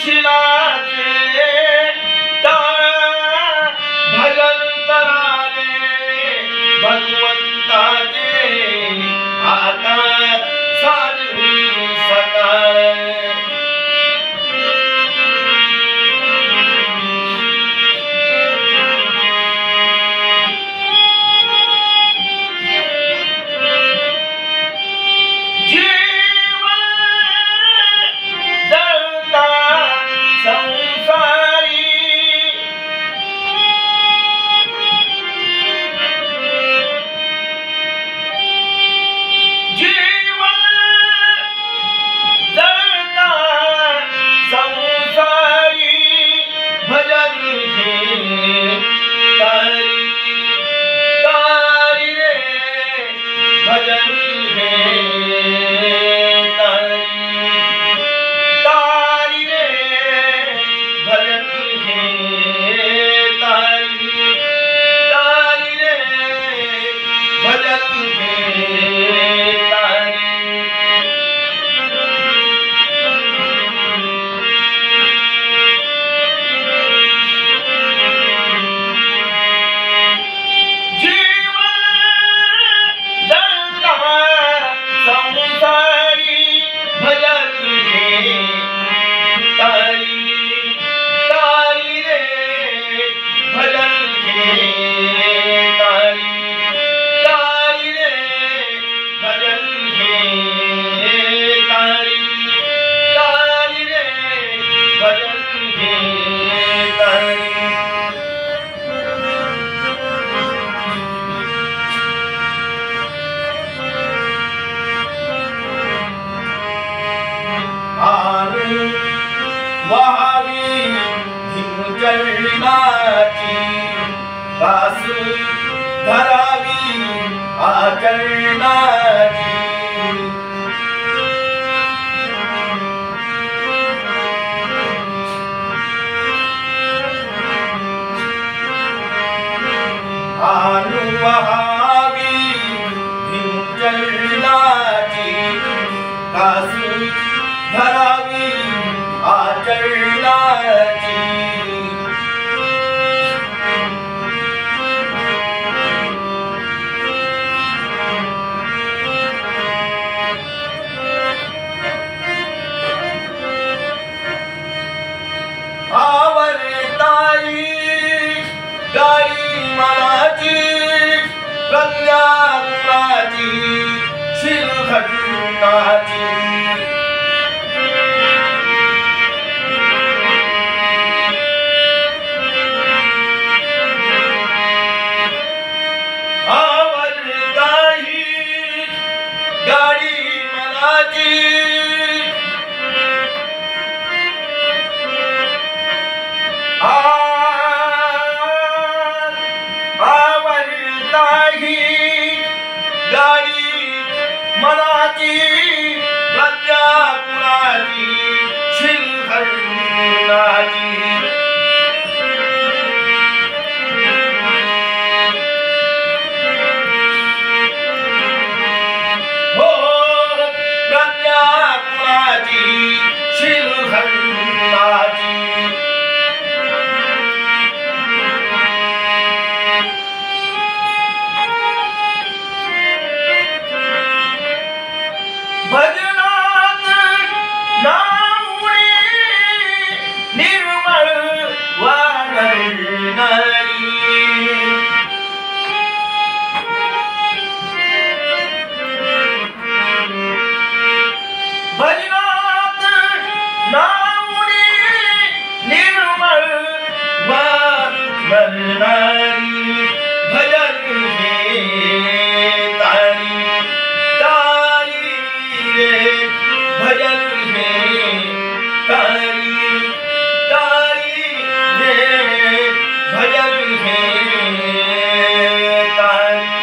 शिलाचे टाळ भजन कराले भगवंताचे आता साधवी सकाळ वहावी हिंजळणाची दास धरावी आचरणाची वहावी हिंजळणाची दास धरावी आचरणाची आवरताई गाडी मनाची कन्याकुमारी शिलखंडाची मनाची कन्याकुमारी शिलखंडाची हो कन्याकुमारी शिलखंडाची भजनात नामुडी निर्मळ वाढणारी भजनात नामुडी निर्मळ वाढणारी भजन हे तारी भजन हे तारी तारी रे भजन हे तारी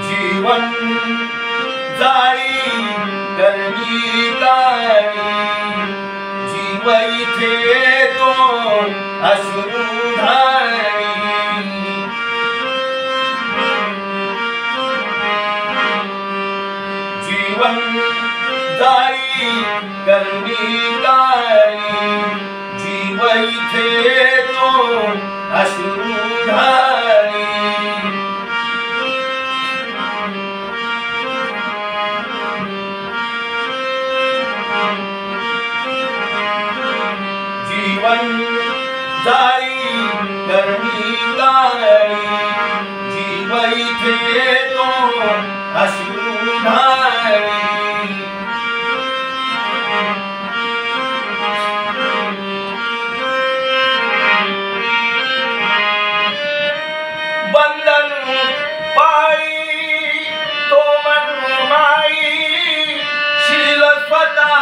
जीवन जाई कर करणी काळी जीव इथे तो अश्रू ढाळी जीवन जाई करणी काळी जीव इथे तो अश्रू ढाळी जीवन जाई करणी काळी जीव इथे तो अश्रू ढाळी बंधन पायी तो मन माई शील स्वतः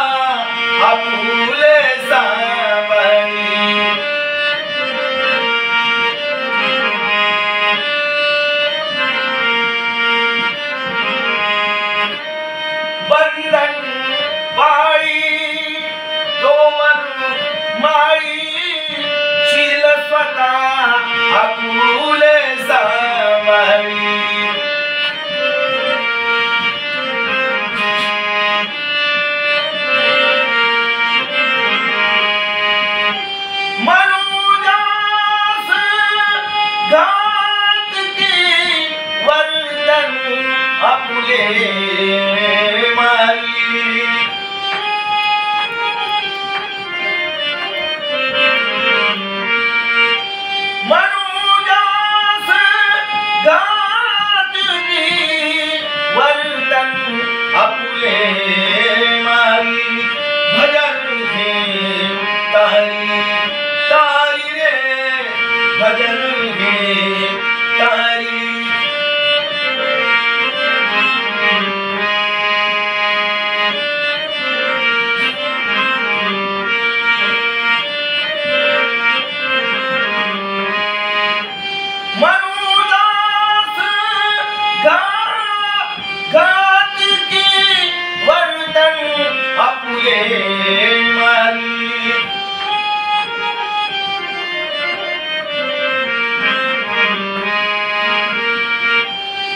आपुले सावळी बंधन पायी तो मन माई शील स्वतः आपुले सावळी मनुजास घात की वर्तन आपुले माई मनुजास घात की वर्तन आपुले माई भजन घे तारी तारी रे भजन घे तारी मनुदास घात की वर्तन आपुले माई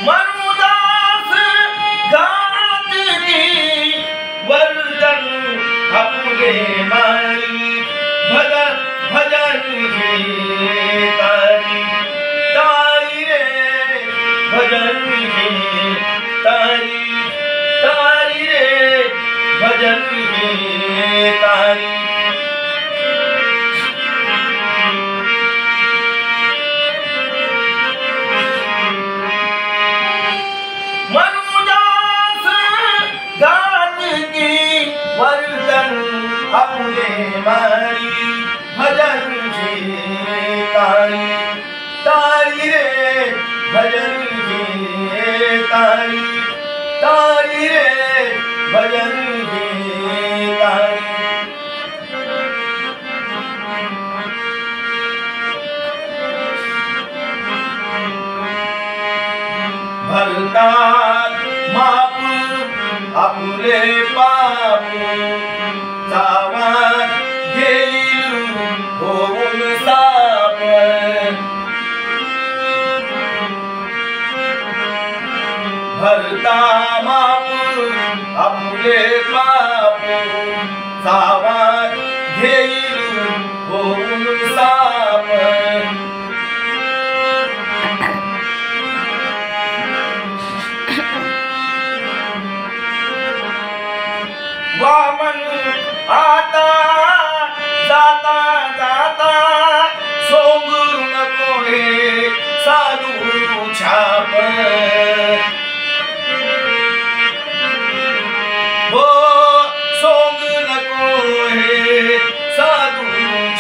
मनुदास घात की वर्तन आपुले माई भजन भजन घे तारी तारी रे भजन घे तारी तारी रे भजन घे तारी मनुदास घात की वर्तन आपुले माई भजन घे तारी तारी रे भजन घे तारी तारी रे भजन घे तारी भरतात माप आपुले पाप जावा घेईल होऊन साप भरता माप आपुले पाप जावा घेईल होऊन साप वामन आता जाता जाता सोंगू नको हे साधू छाप हो सोंग नको हे साधू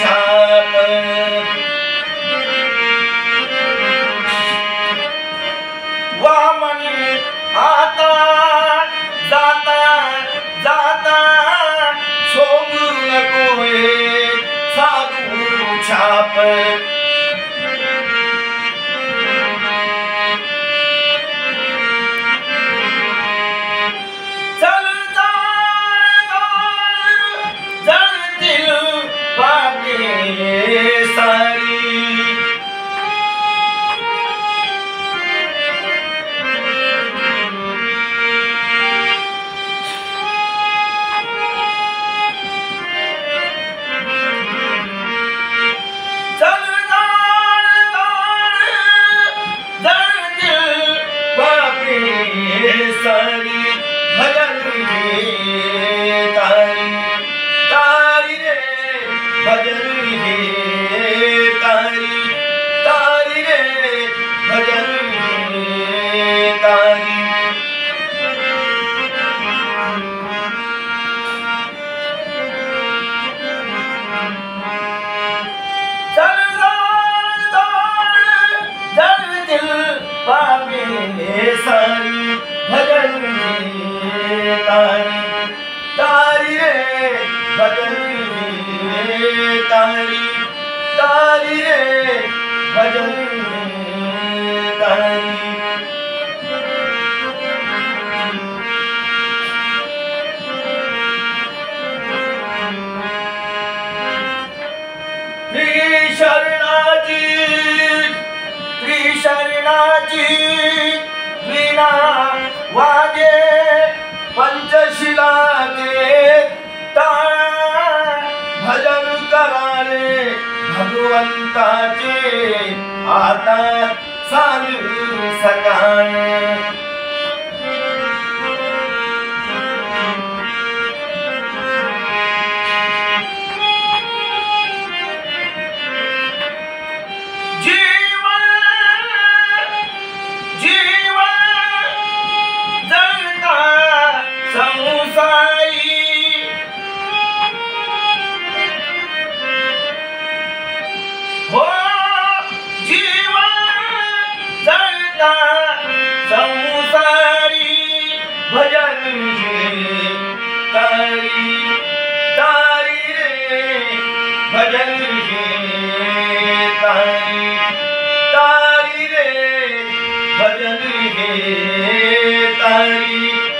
छाप वामन आता जाता जाता सोंगू नको हे साधू छाप चल जा हे तारी तारी रे भजन हे तारी तारी रे भजन हे तारी सारी भजन हे तारी तारी रे भजन हे तारी तारी रे भजन हे तारी शरणाची वीणा वाजे पंचशिलाचे टाळ भजन कराले भगवंताचे आता चालू सकाळ हो जीवन जळता संसारी भजन हे तारी तारी रे भजन हे तारी तारी रे भजन हे तारी